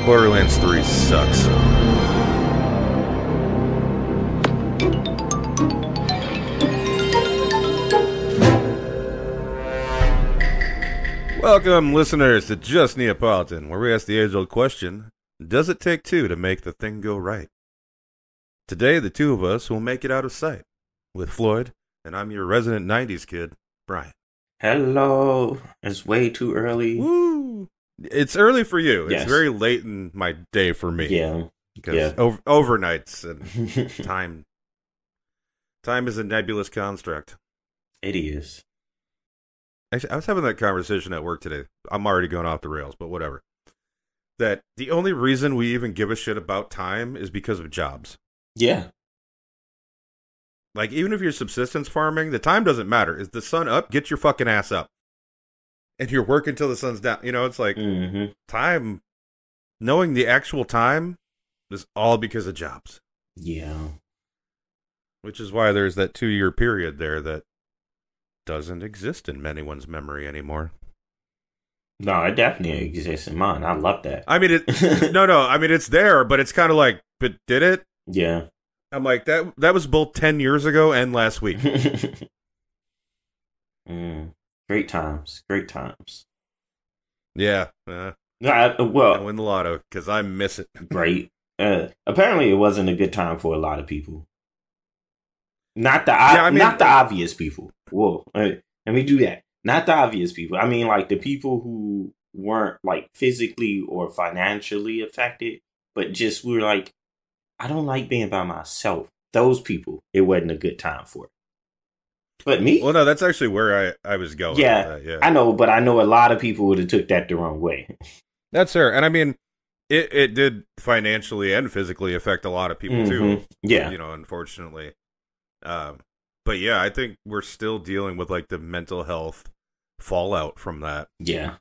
Borderlands 3 sucks. Welcome, listeners, to Just Neapolitan, where we ask the age-old question, does it take two to make the thing go right? Today, the two of us will make it out of sight with Floyd, and I'm your resident 90s kid, Brian. Hello. It's way too early. Woo! It's early for you. Yes. It's very late in my day for me. Yeah. Because overnights and time is a nebulous construct. It is. Actually, I was having that conversation at work today. I'm already going off the rails, but whatever. That the only reason we even give a shit about time is because of jobs. Yeah. Like, even if you're subsistence farming, the time doesn't matter. Is the sun up? Get your fucking ass up. And you're working till the sun's down. You know, it's like time, knowing the actual time is all because of jobs. Yeah. Which is why there's that 2-year period there that doesn't exist in anyone's memory anymore. No, it definitely exists in mine. I love that. I mean, I mean, it's there, but it's kind of like, but did it? Yeah. I'm like, that was both 10 years ago and last week. Great times. Great times. Yeah. Well, I win the lotto because I miss it. Great. Apparently, it wasn't a good time for a lot of people. Not the obvious people. Whoa. Let me do that. Not the obvious people. I mean, like, the people who weren't, like, physically or financially affected, but just were like, I don't like being by myself. Those people, it wasn't a good time for. But me? Well, no, that's actually where I was going. Yeah, yeah, I know, but I know a lot of people would have took that the wrong way. That's fair. And I mean, it did financially and physically affect a lot of people, too. Yeah. You know, unfortunately. But yeah, I think we're still dealing with, like, the mental health fallout from that. Yeah.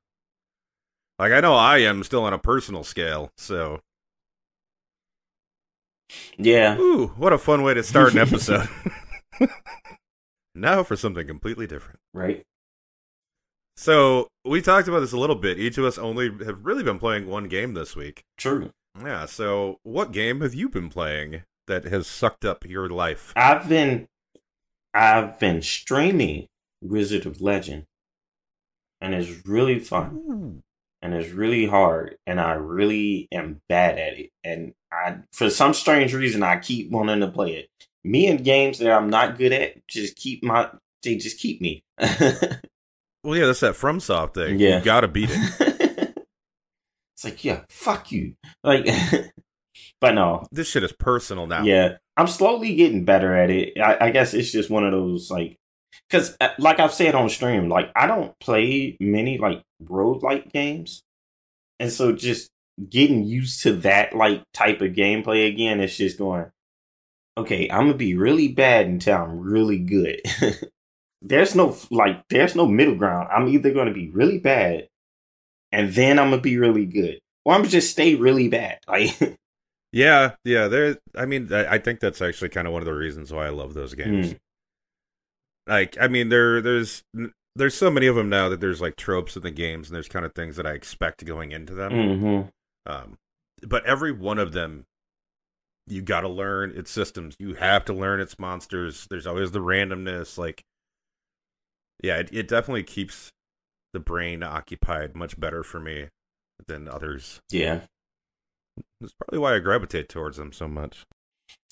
Like, I know I am still on a personal scale, so. Yeah. Ooh, what a fun way to start an episode. Now for something completely different. Right. So, we talked about this a little bit. Each of us only have really been playing one game this week. True. Yeah, so what game have you been playing that has sucked up your life? I've been streaming Wizard of Legend, and it's really fun. Ooh. And it's really hard, and I really am bad at it. And for some strange reason, I keep wanting to play it. Me and games that I'm not good at they just keep me. Well, yeah, that's that FromSoft thing. Yeah. You gotta beat it. It's like, yeah, fuck you. Like, but no. This shit is personal now. Yeah, I'm slowly getting better at it. I guess it's just one of those, like, because, like I've said on stream, like, I don't play many, like, roguelike games. And so just getting used to that, like, type of gameplay again, it's just going, okay, I'm going to be really bad until I'm really good. There's no middle ground. I'm either going to be really bad and then I'm going to be really good. Or I'm going to just stay really bad. Like, Yeah. I think that's actually kind of one of the reasons why I love those games. Like, I mean, there's so many of them now that there's, like, tropes in the games, and there's kind of things that I expect going into them. But every one of them, you got to learn its systems. You have to learn its monsters. There's always the randomness. Like, yeah, it definitely keeps the brain occupied much better for me than others. Yeah. That's probably why I gravitate towards them so much.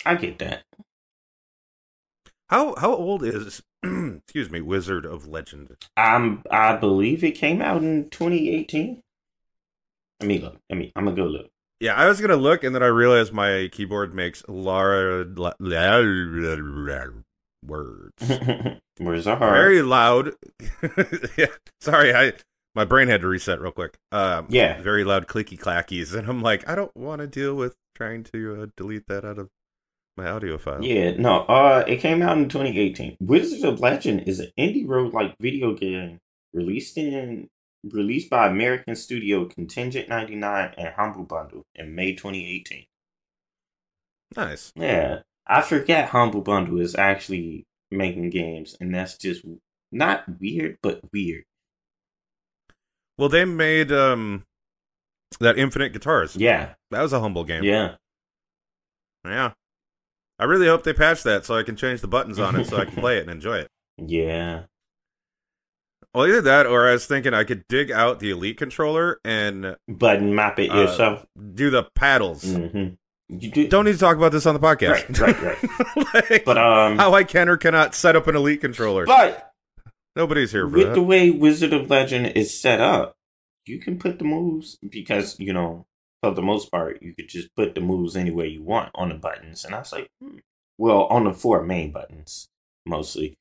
I get that. How old is excuse me, Wizard of Legend? I believe it came out in 2018. Let me look. I'm gonna go look. Yeah, I was gonna look, and then I realized my keyboard makes words. Words are hard. Very loud. Yeah, sorry, my brain had to reset real quick. Yeah. Very loud clicky clackies, and I'm like, I don't want to deal with trying to delete that out of my audio file. Yeah, no, it came out in 2018. Wizards of Legend is an indie roguelike video game released by American studio Contingent 99 and Humble Bundle in May 2018. Nice. Yeah, I forget Humble Bundle is actually making games, and that's just not weird, but weird. Well, they made That Infinite Guitars. Yeah. That was a humble game. Yeah. Yeah. I really hope they patch that so I can change the buttons on it so I can play it and enjoy it. Yeah. Well, either that or I was thinking I could dig out the Elite controller and button map it yourself. Do the paddles. Mm-hmm. Don't need to talk about this on the podcast. Right. Like, but how I can or cannot set up an Elite controller. But nobody's here for with that. the way Wizard of Legend is set up, you can put the moves because, you know, for the most part, you could just put the moves anywhere you want on the buttons. And I was like, well, on the 4 main buttons, mostly.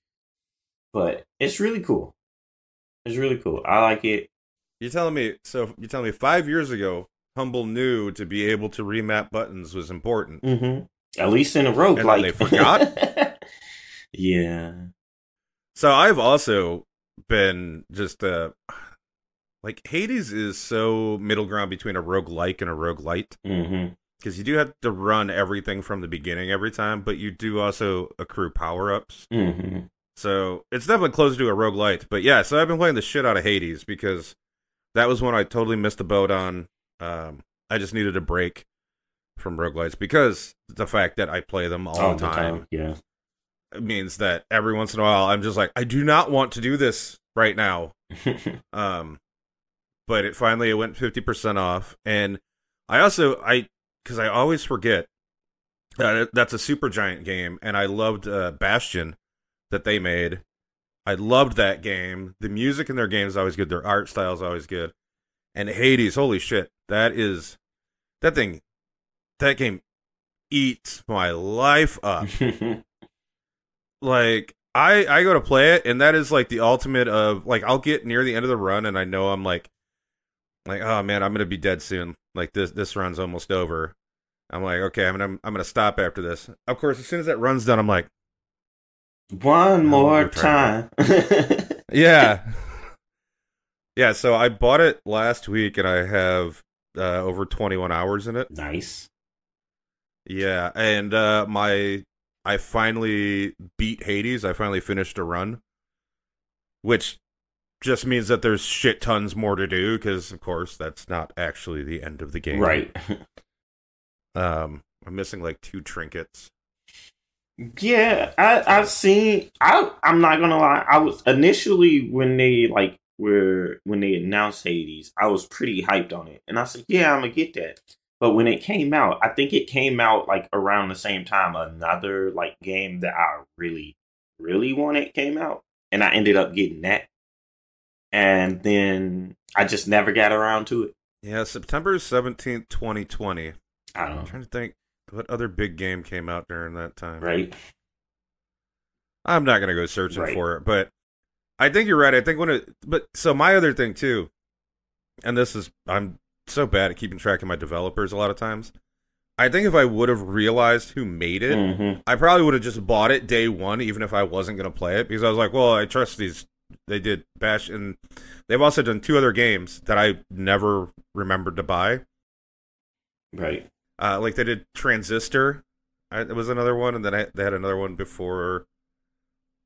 But it's really cool. It's really cool. I like it. You're telling me 5 years ago, Humble knew to be able to remap buttons was important. Mm-hmm. At least in a rogue, and like they forgot? Yeah. So I've also been just like Hades is so middle ground between a roguelike and a roguelite. Mm-hmm. Because you do have to run everything from the beginning every time, but you do also accrue power-ups. Mm-hmm. So it's definitely closer to a roguelite. But yeah, so I've been playing the shit out of Hades because that was one I totally missed the boat on. I just needed a break from roguelites because the fact that I play them all the time. Yeah. It means that every once in a while I'm just like, I do not want to do this right now. But it went 50% off. And because I always forget that's a Supergiant game, and I loved Bastion that they made. I loved that game. The music in their game is always good. Their art style is always good. And Hades, holy shit, that game eats my life up. Like, I go to play it, and that is like the ultimate of, like, I'll get near the end of the run, and I know I'm like, oh man, I'm gonna be dead soon. Like this run's almost over. I'm like, okay, I'm gonna stop after this. Of course, as soon as that run's done, I'm like, one more time. Yeah. Yeah, so I bought it last week, and I have over 21 hours in it. Nice. Yeah, and I finally beat Hades. I finally finished a run, which just means that there's shit tons more to do, because, of course, that's not actually the end of the game. Right. I'm missing, like, 2 trinkets. Yeah, I've seen. I'm not gonna lie. I was initially when they announced Hades, I was pretty hyped on it, and I said, "Yeah, I'm gonna get that." But when it came out, I think it came out like around the same time another like game that I really, really wanted came out, and I ended up getting that, and then I just never got around to it. Yeah, September 17th, 2020. I don't know. I'm trying to think what other big game came out during that time. Right. I'm not gonna go searching for it, but I think you're right. I think so my other thing too, and I'm so bad at keeping track of my developers a lot of times. I think if I would have realized who made it, I probably would have just bought it day one, even if I wasn't going to play it, because I was like, well, I trust these. They did Bash, and they've also done 2 other games that I never remembered to buy. Right. Like they did Transistor. It was another one, and then they had another one before.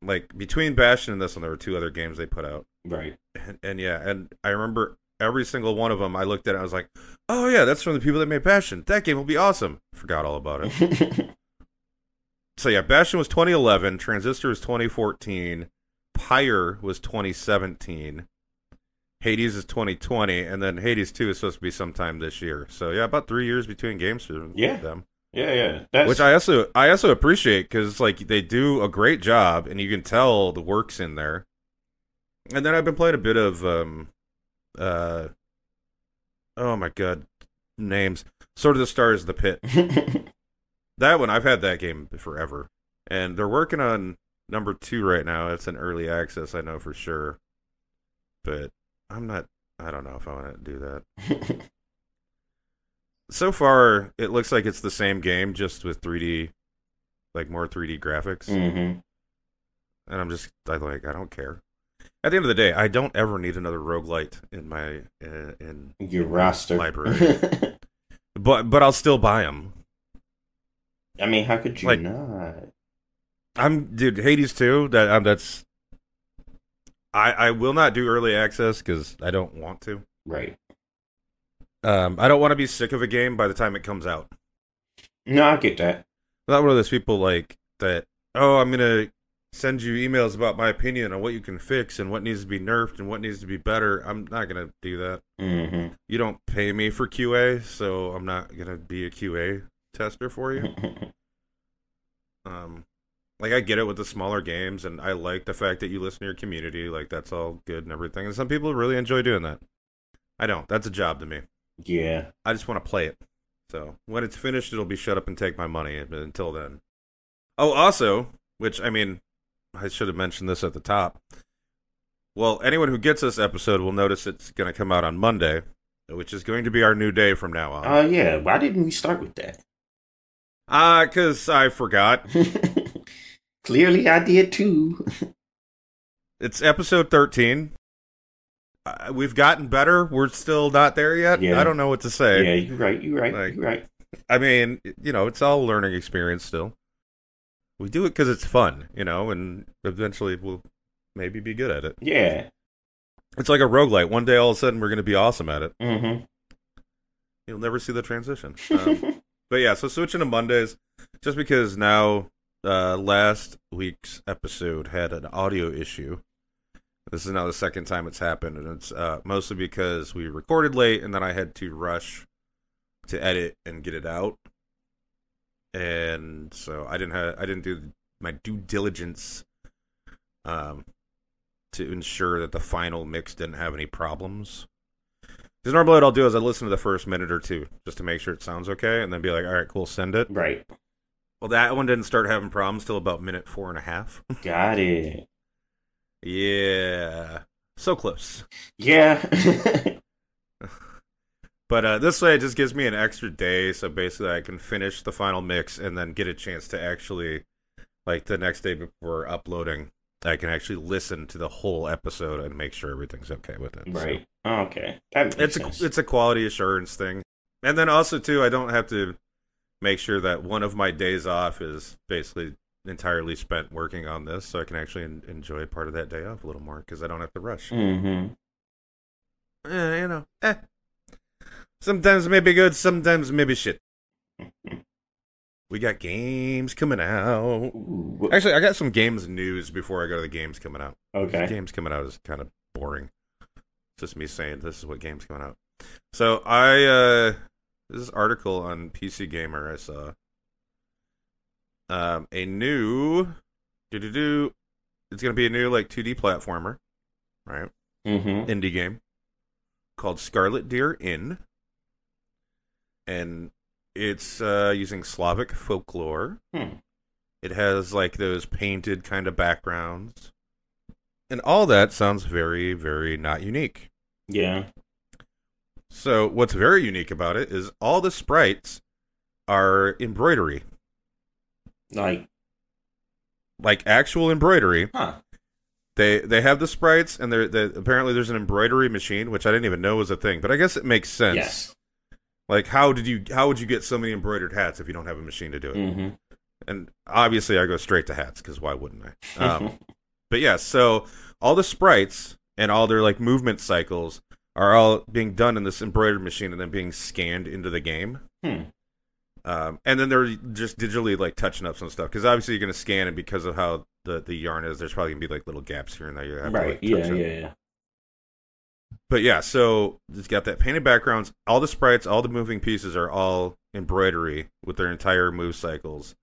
Like, between Bastion and this one, there were 2 other games they put out. Right. And yeah, and I remember every single one of them, I looked at it, I was like, oh yeah, that's from the people that made Bastion. That game will be awesome. Forgot all about it. So yeah, Bastion was 2011, Transistor was 2014, Pyre was 2017, Hades is 2020, and then Hades 2 is supposed to be sometime this year. So yeah, about 3 years between games for them. Yeah. Which I also appreciate, because like they do a great job, and you can tell the work's in there. And then I've been playing a bit of oh my god, names. Sword of the Stars, The Pit. That one, I've had that game forever, and they're working on number 2 right now. It's in early access, I know for sure, but I don't know if I want to do that. So far, it looks like it's the same game, just with 3D, like more 3D graphics. And I don't care. At the end of the day, I don't ever need another roguelite in my in your roster library. but I'll still buy them. I mean, how could you not? Dude, Hades 2. That's. I will not do early access because I don't want to. Right. I don't want to be sick of a game by the time it comes out. No, I get that. I'm not one of those people like that. Oh, I'm gonna send you emails about my opinion on what you can fix and what needs to be nerfed and what needs to be better. I'm not gonna do that. Mm-hmm. You don't pay me for QA, so I'm not gonna be a QA tester for you. Like I get it with the smaller games, and I like the fact that you listen to your community. Like that's all good and everything. And some people really enjoy doing that. I don't. That's a job to me. Yeah. I just want to play it. So when it's finished, it'll be shut up and take my money. But until then. Oh, also, which I mean, I should have mentioned this at the top. Well, anyone who gets this episode will notice it's going to come out on Monday, which is going to be our new day from now on. Yeah. Why didn't we start with that? Because I forgot. Clearly, I did too. It's episode 13. We've gotten better. We're still not there yet. Yeah. I don't know what to say. Yeah, you're right. Like, You're right. I mean, it's all a learning experience still. We do it because it's fun, and eventually we'll maybe be good at it. Yeah. It's like a roguelite. One day, all of a sudden, we're going to be awesome at it. Mm-hmm. You'll never see the transition. But yeah, so switching to Mondays, just because now last week's episode had an audio issue. This is now the second time it's happened, and it's mostly because we recorded late, and then I had to rush to edit and get it out, and so I didn't do my due diligence to ensure that the final mix didn't have any problems. Because normally what I'll do is I listen to the first minute or two just to make sure it sounds okay, and then be like, all right, cool, send it. Right. Well, that one didn't start having problems till about minute 4.5. Got it. Yeah. So close. Yeah. But this way it just gives me an extra day, so basically I can finish the final mix and then get a chance to actually, like the next day before uploading, I can actually listen to the whole episode and make sure everything's okay with it. Right. So. Okay. That makes sense. It's a quality assurance thing. And then also, too, I don't have to make sure that one of my days off is basically entirely spent working on this, so I can actually enjoy part of that day off a little more because I don't have to rush. Mm-hmm. Sometimes it may be good, sometimes it may be shit. We got games coming out. Ooh. Actually, I got some games news before I go to the games coming out. Okay. Games coming out is kind of boring. It's just me saying this is what game's coming out. So this article on PC Gamer I saw. A new it's going to be a new like 2D platformer, right? Mm-hmm. Indie game called Scarlet Deer Inn, and it's using Slavic folklore. It has like those painted kind of backgrounds, and all that sounds very, very not unique. Yeah. So what's very unique about it is all the sprites are embroidery. Like actual embroidery. Huh. They have the sprites, and apparently there's an embroidery machine, which I didn't even know was a thing, but I guess it makes sense. Yes. Like how would you get so many embroidered hats if you don't have a machine to do it? Mm-hmm. And obviously I go straight to hats because why wouldn't I? But yeah, so all the sprites and all their like movement cycles are all being done in this embroidered machine and then being scanned into the game. And then they're just digitally like touching up some stuff because obviously you're going to scan it because of how the yarn is. There's probably going to be like little gaps here and there. You have right. To, like, touch Yeah. But yeah, so it's got that painted backgrounds. All the sprites, all the moving pieces are all embroidery with their entire move cycles.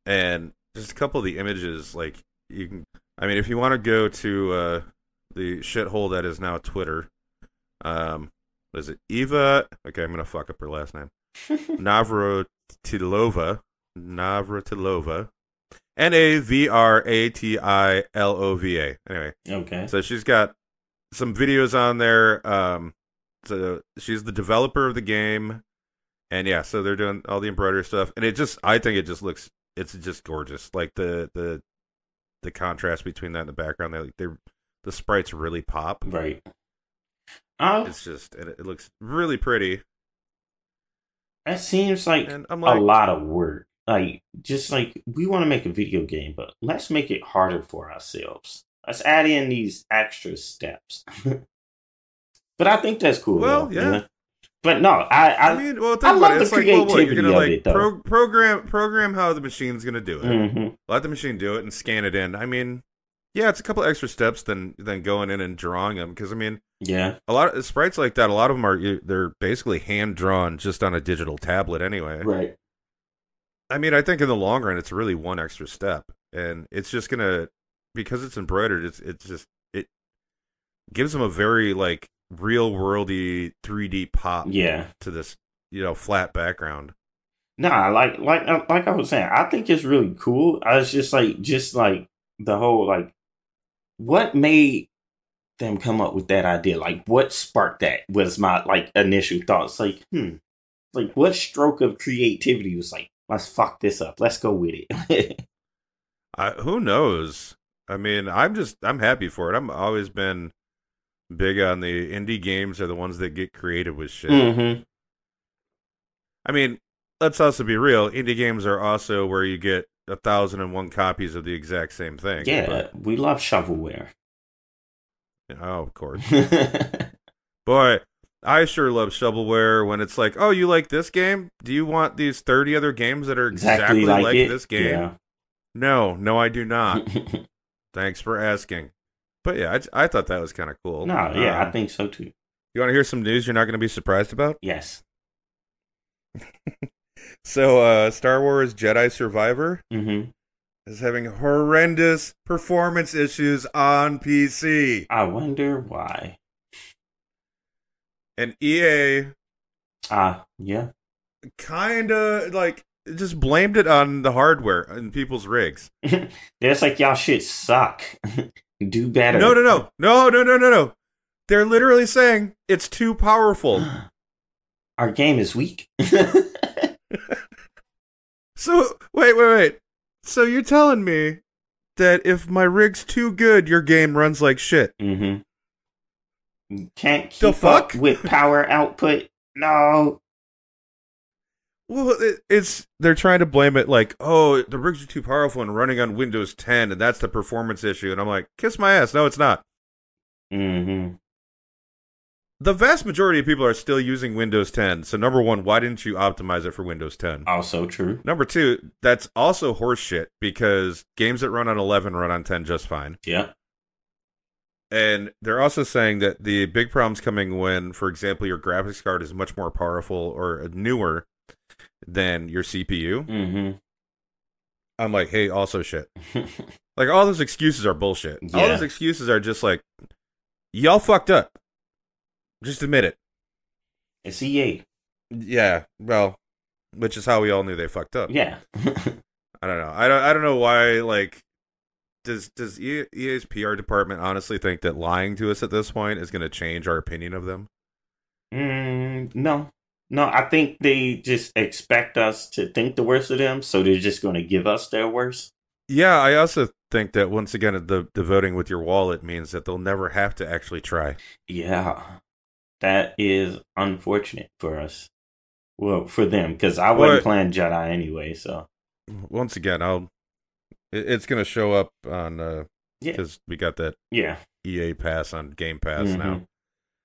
And just a couple of the images, like you can. I mean, if you want to go to the shithole that is now Twitter, what is it? Eva. Okay, I'm gonna fuck up her last name. Navratilova. Navratilova. Anyway. Okay. So she's got some videos on there. So she's the developer of the game, and yeah, so they're doing all the embroidery stuff, and I think it just looks, it's just gorgeous. Like the contrast between that and the background, the sprites really pop. Right. It's just, it looks really pretty. That seems like a lot of work. Like, just like we want to make a video game, but let's make it harder for ourselves. Let's add in these extra steps. But I think that's cool. Well, though, yeah. But no, I mean, well, I think about love it. the It's like, well, what, you're creativity gonna of like it, though. program how the machine's gonna do it. Mm-hmm. Let the machine do it and scan it in. I mean, yeah, it's a couple extra steps than going in and drawing them because I mean, Yeah. a lot of sprites like that. A lot of them they're basically hand drawn just on a digital tablet anyway. Right. I mean, I think in the long run, it's really one extra step, and it's just gonna because it's embroidered. It gives them a very like real worldy 3D pop. Yeah. To this flat background. Nah, like I was saying, I think it's really cool. I was just like the whole like, what made them come up with that idea? Like, what sparked that? Was my like initial thoughts. Like what stroke of creativity was like, let's fuck this up. Let's go with it. Who knows? I mean, I'm happy for it. I've always been big on the indie games are the ones that get creative with shit. Mm-hmm. I mean, let's also be real. Indie games are also where you get 1,001 copies of the exact same thing. Yeah, we love shovelware. Oh, of course. Boy, I sure love shovelware when it's like, oh, you like this game? Do you want these 30 other games that are exactly like this game? Yeah. No, I do not. Thanks for asking. But yeah, I thought that was kind of cool. No, yeah, I think so too. You want to hear some news you're not going to be surprised about? Yes. So, Star Wars Jedi Survivor Mm-hmm. is having horrendous performance issues on PC. I wonder why. And EA yeah. kind of, like, just blamed it on the hardware and people's rigs. It's like, y'all shit suck. Do better. No. They're literally saying it's too powerful. Our game is weak. So, wait. So you're telling me that if my rig's too good, your game runs like shit? Mm-hmm. Can't keep up with power output? No. Well, they're trying to blame it like, oh, the rigs are too powerful and running on Windows 10, and that's the performance issue. And I'm like, kiss my ass. No, it's not. Mm-hmm. The vast majority of people are still using Windows 10. So number one, why didn't you optimize it for Windows 10? Also true. Number two, that's also horseshit because games that run on 11 run on 10 just fine. Yeah. And they're also saying that the big problem's coming when, for example, your graphics card is much more powerful or newer than your CPU. Mm-hmm. I'm like, hey, also shit. Like, all those excuses are bullshit. Yeah. All those excuses are just like, y'all fucked up. Just admit it. It's EA. Yeah, well, which is how we all knew they fucked up. Yeah. I don't know. I don't know why, like, does EA's PR department honestly think that lying to us at this point is going to change our opinion of them? No. No, I think they just expect us to think the worst of them, so they're just going to give us their worst. Yeah, I also think that, once again, the voting with your wallet means that they'll never have to actually try. Yeah. That is unfortunate for us. Well, for them, because I wasn't playing Jedi anyway, so. Once again, it's going to show up on, because we got that EA Pass on Game Pass now.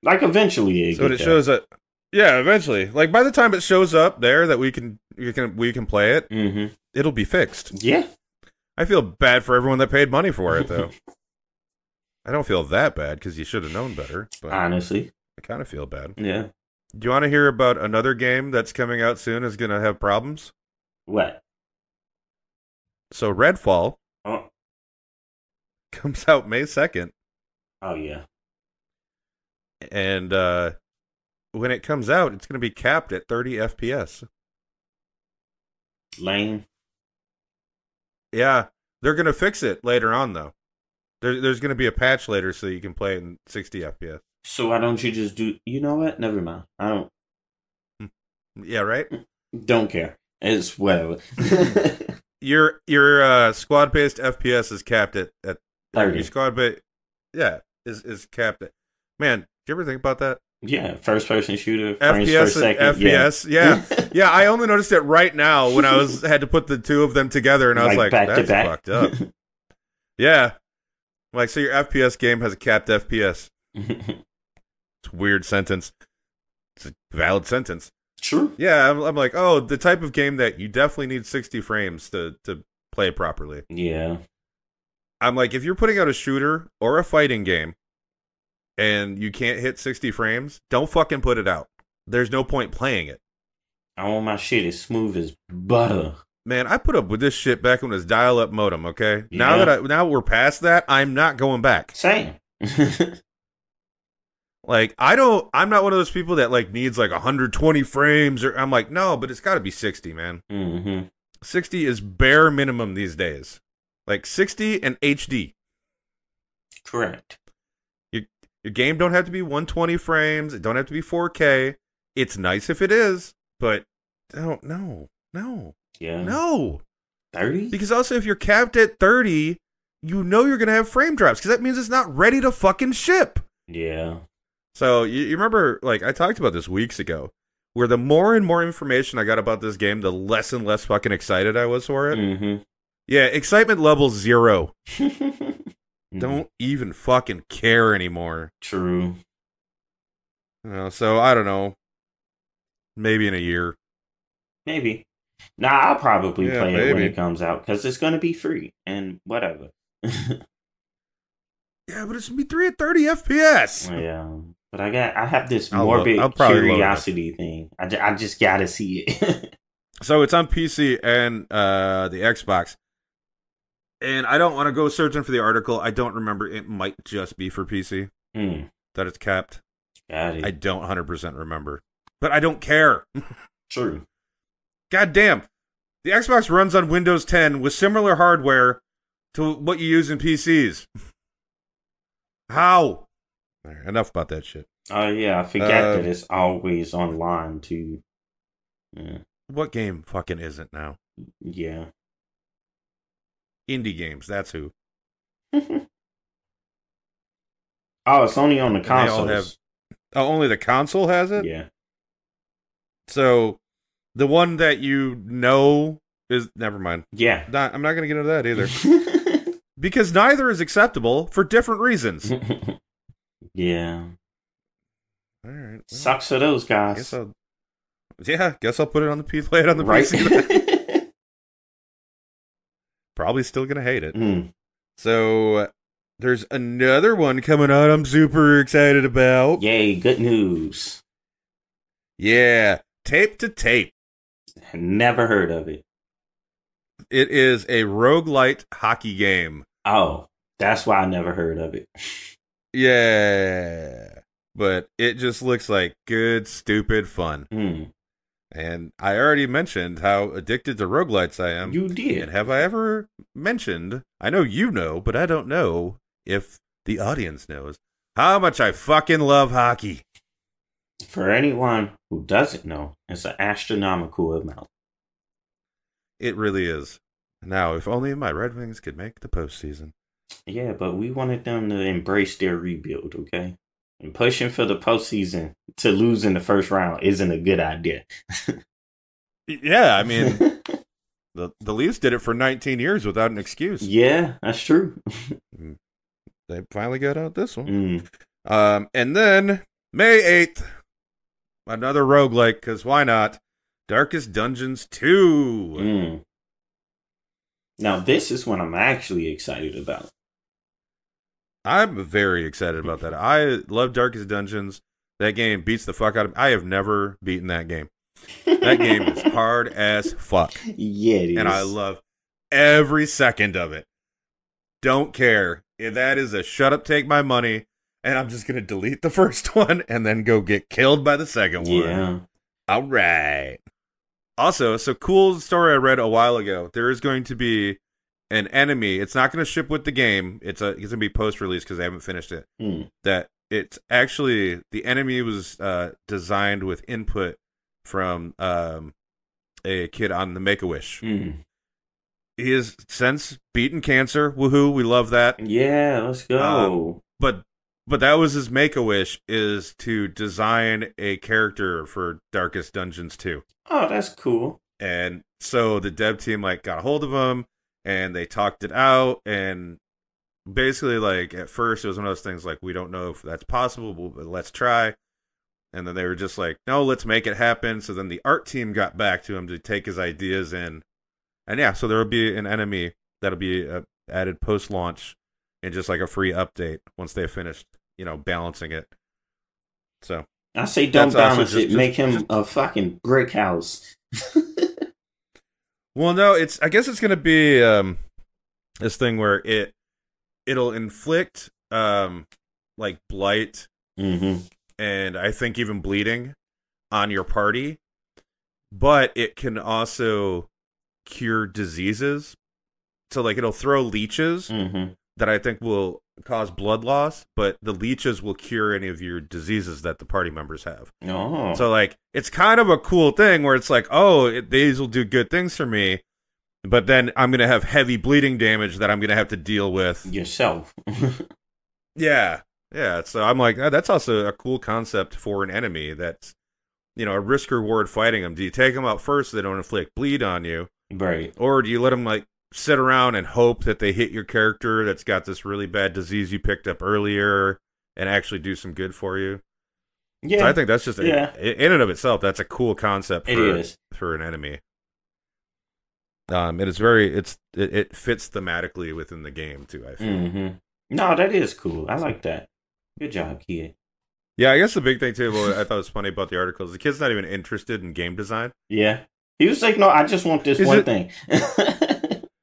Like, eventually. So it shows up. Yeah, eventually. Like, by the time it shows up there that we can play it, it'll be fixed. Yeah. I feel bad for everyone that paid money for it, though. I don't feel that bad, because you should have known better. But honestly. I kind of feel bad. Yeah. Do you want to hear about another game that's coming out soon is going to have problems? What? So Redfall comes out May 2nd. Oh, yeah. And when it comes out, it's going to be capped at 30 FPS. Lame. Yeah. They're going to fix it later on, though. There's going to be a patch later so you can play it in 60 FPS. So why don't you just do... You know what? Never mind. I don't... Yeah, right? Don't care. It's whatever. Your squad-based FPS is capped at 30. Your squad-based... Yeah, is capped at... Man, did you ever think about that? Yeah, first-person shooter, frames per second. FPS, yeah. I only noticed it right now when I had to put the two of them together, and I was like, that's fucked up. Yeah. Like, so your FPS game has a capped FPS. It's a weird sentence. It's a valid sentence. True. Yeah, I'm like, oh, the type of game that you definitely need 60 frames to play properly. Yeah. I'm like, if you're putting out a shooter or a fighting game and you can't hit 60 frames, don't fucking put it out. There's no point playing it. I want my shit as smooth as butter. Man, I put up with this shit back when it was dial-up modem, okay? Yeah. Now we're past that, I'm not going back. Same. Like, I'm not one of those people that, like, needs, like, 120 frames, or I'm like, no, but it's got to be 60, man. Mm-hmm. 60 is bare minimum these days. Like, 60 and HD. Correct. Your game don't have to be 120 frames. It don't have to be 4K. It's nice if it is, but no. Yeah. No. 30? Because also, if you're capped at 30, you know you're going to have frame drops, because that means it's not ready to fucking ship. Yeah. So, you remember, like, I talked about this weeks ago, where the more and more information I got about this game, the less and less fucking excited I was for it. Mm-hmm. Yeah, excitement level 0. Mm-hmm. Don't even fucking care anymore. True. So, I don't know. Maybe in a year. Maybe. Nah, I'll probably play it when maybe. it comes out, because it's going to be free and whatever. Yeah, but it's going to be 3 at 30 FPS. Yeah. But I have this I'll morbid probably curiosity thing. I just got to see it. So it's on PC and the Xbox. And I don't want to go searching for the article. I don't remember. It might just be for PC that it's capped. Got it. I don't 100% remember. But I don't care. True. God damn. The Xbox runs on Windows 10 with similar hardware to what you use in PCs. How? All right, enough about that shit. Oh, yeah. I forgot that it's always online, too. Yeah. What game fucking isn't now? Yeah. Indie games, that's who. Oh, it's only on the consoles. Oh, only the console has it? Yeah. So, the one that you know is... Never mind. Yeah. I'm not going to get into that either. Because neither is acceptable for different reasons. Yeah. All right. Well, sucks for those guys. Guess I'll put it on the play it on the right? PC. Probably still gonna hate it. So there's another one coming out I'm super excited about. Yay, good news. Yeah, Tape to Tape. Never heard of it. It is a roguelite hockey game. Oh, that's why I never heard of it. Yeah. But it just looks like good, stupid fun. And I already mentioned how addicted to roguelites I am. You did. And have I ever mentioned, I know you know, but I don't know if the audience knows, how much I fucking love hockey. For anyone who doesn't know, it's an astronomical amount. It really is. Now, if only my Red Wings could make the postseason. Yeah, but we wanted them to embrace their rebuild, okay? And pushing for the postseason to lose in the first round isn't a good idea. Yeah, I mean, the Leafs did it for 19 years without an excuse. Yeah, that's true. They finally got out this one. And then, May 8th, another roguelike, because why not? Darkest Dungeons 2. Now, this is what I'm actually excited about. I'm very excited about that. I love Darkest Dungeons. That game beats the fuck out of me. I have never beaten that game. That game is hard as fuck. Yeah, it is. And I love every second of it. Don't care. That is a shut up, take my money, and I'm just going to delete the first one and then go get killed by the second one. Yeah. All right. Also, so cool story I read a while ago. There is going to be an enemy. It's not going to ship with the game. It's going to be post-release because they haven't finished it. That it's actually, the enemy was designed with input from a kid on the Make-A-Wish. He has since beaten cancer. Woohoo, we love that. Yeah, let's go. But that was his Make-A-Wish, is to design a character for Darkest Dungeons 2. Oh, that's cool. And so the dev team got a hold of him and they talked it out, and basically at first it was one of those things we don't know if that's possible, but let's try. And then they were just like, no, let's make it happen. So then the art team got back to him to take his ideas in. And yeah, so there will be an enemy that'll be added post-launch and just like a free update once they've finished, balancing it. So I say don't balance it. Make him a fucking brick house. Well, no, I guess it's going to be this thing where it'll inflict like blight and I think even bleeding on your party, but it can also cure diseases. So like it'll throw leeches that I think will cause blood loss, but the leeches will cure any of your diseases that the party members have. Oh. So like it's kind of a cool thing where it's like, these will do good things for me, but then I'm going to have heavy bleeding damage that I'm going to have to deal with yourself. Yeah. So I'm like, that's also a cool concept for an enemy. That's, a risk reward fighting them. Do you take them out first so they don't inflict bleed on you? Right. Or do you let them like sit around and hope that they hit your character that's got this really bad disease you picked up earlier and actually do some good for you? Yeah. So I think that's just, in and of itself, that's a cool concept for an enemy. And it's it fits thematically within the game too, I feel. No, that is cool. I like that. Good job, kid. Yeah, I guess the big thing too, what I thought was funny about the article is the kid's not even interested in game design. Yeah. He was like, no, I just want this one thing.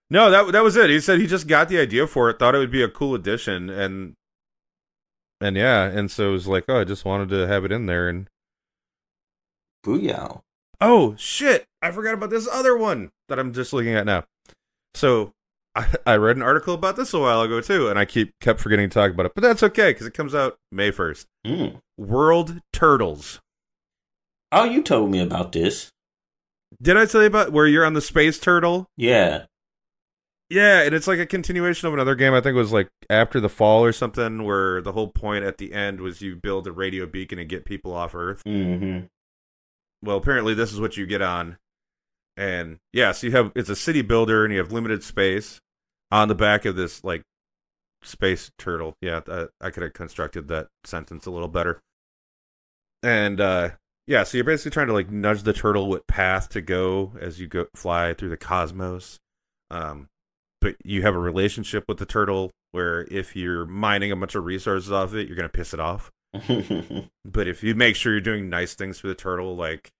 No, that was it. He said he just got the idea for it, thought it would be a cool addition, and so it was like, I just wanted to have it in there. And booyah. Oh, shit. I forgot about this other one that I'm just looking at now. So I read an article about this a while ago, too, and I kept forgetting to talk about it. But that's okay, because it comes out May 1st. World Turtles. Oh, you told me about this. Did I tell you about where you're on the space turtle? Yeah. Yeah, and it's like a continuation of another game. I think it was like After the Fall or something, where the whole point at the end was you build a radio beacon and get people off Earth. Well, apparently this is what you get on. And yeah, so it's a city builder and you have limited space on the back of this like space turtle. Yeah, I could have constructed that sentence a little better. And so you're basically trying to like nudge the turtle what path to go as you fly through the cosmos. But you have a relationship with the turtle where if you're mining a bunch of resources off it, you're going to piss it off. But if you make sure you're doing nice things for the turtle, like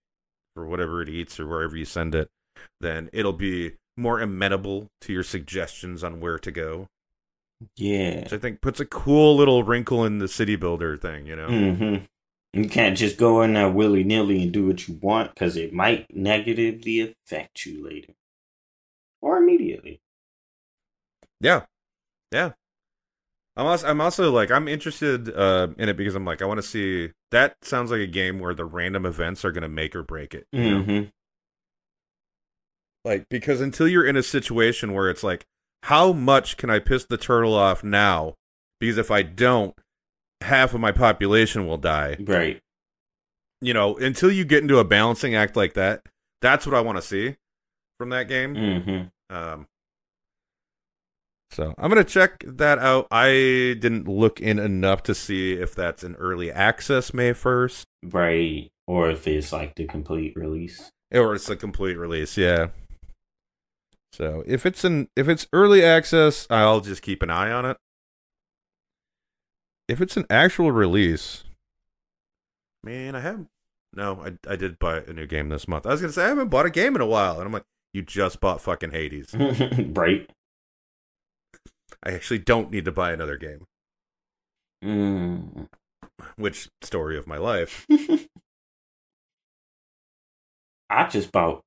for whatever it eats or wherever you send it, then it'll be more amenable to your suggestions on where to go. Yeah. Which I think puts a cool little wrinkle in the city builder thing, You can't just go in there willy-nilly and do what you want, because it might negatively affect you later. Or immediately. Yeah. I'm also like, I'm interested in it because I'm like, I want to see, that sounds like a game where the random events are going to make or break it. You know? Like, because until you're in a situation where it's like, how much can I piss the turtle off now? Because if I don't, half of my population will die. Right. Until you get into a balancing act like that, that's what I want to see from that game. So I'm going to check that out. I didn't look in enough to see if that's an early access May 1st. Right. Or if it's like the complete release. Or it's a complete release, yeah. So if it's early access, I'll just keep an eye on it. If it's an actual release, man, I did buy a new game this month. I was going to say, I haven't bought a game in a while. And I'm like, you just bought fucking Hades. Right. I actually don't need to buy another game. Which story of my life. I just bought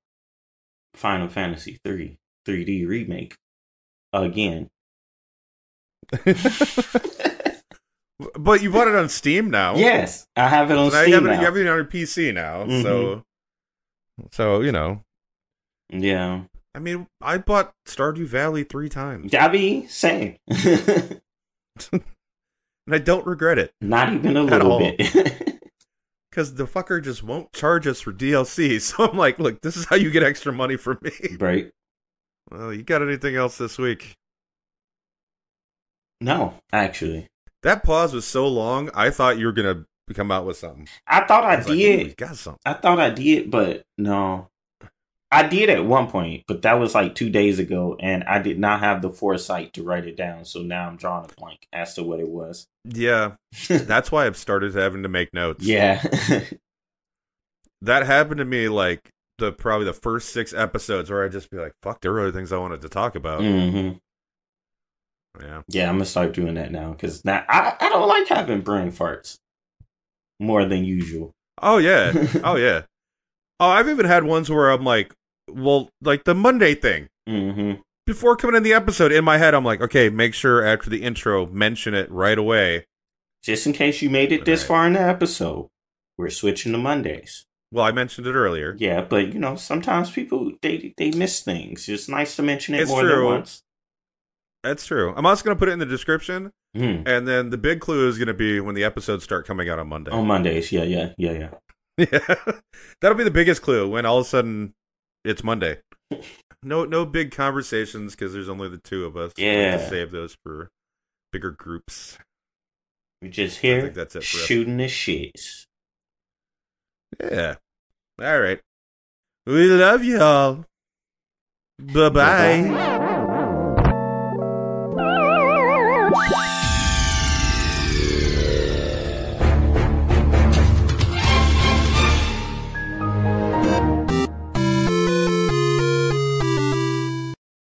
Final Fantasy 3 3D remake again. But you bought it on Steam now. Yes, I have it on Steam now. You have it on your PC now, so Yeah. I mean, I bought Stardew Valley 3 times. Same. And I don't regret it. Not even a little bit. Because the fucker just won't charge us for DLC. So I'm like, look, this is how you get extra money from me. Right. Well, you got anything else this week? No, actually. That pause was so long, I thought you were going to come out with something. I thought I was like, did. "Ooh, he got something." I thought I did, but no. I did at one point, but that was like 2 days ago, and I did not have the foresight to write it down. So now I'm drawing a blank as to what it was. Yeah, that's why I've started having to make notes. Yeah. That happened to me like probably the first 6 episodes where I'd just be like, fuck, there were other things I wanted to talk about. Mm-hmm. Yeah. Yeah, I'm gonna start doing that now because now I don't like having brain farts more than usual. Oh yeah. Oh yeah. Oh, I've even had ones where I'm like, well, like the Monday thing. Mm-hmm. Before coming in the episode, in my head, I'm like, okay, make sure after the intro, mention it right away. Just in case you made it this far in the episode, we're switching to Mondays. Well, I mentioned it earlier. Yeah, but sometimes people they miss things. It's nice to mention it It's more true. than once. That's true. I'm also going to put it in the description, Mm. and then the big clue is going to be when the episodes start coming out on Monday. On Mondays, yeah. Yeah, that'll be the biggest clue when all of a sudden it's Monday. No big conversations because there's only the 2 of us. Yeah, to save those for bigger groups. we just I here think that's it for us. shooting the shits. Yeah. All right. We love y'all. Bye-bye. Bye-bye.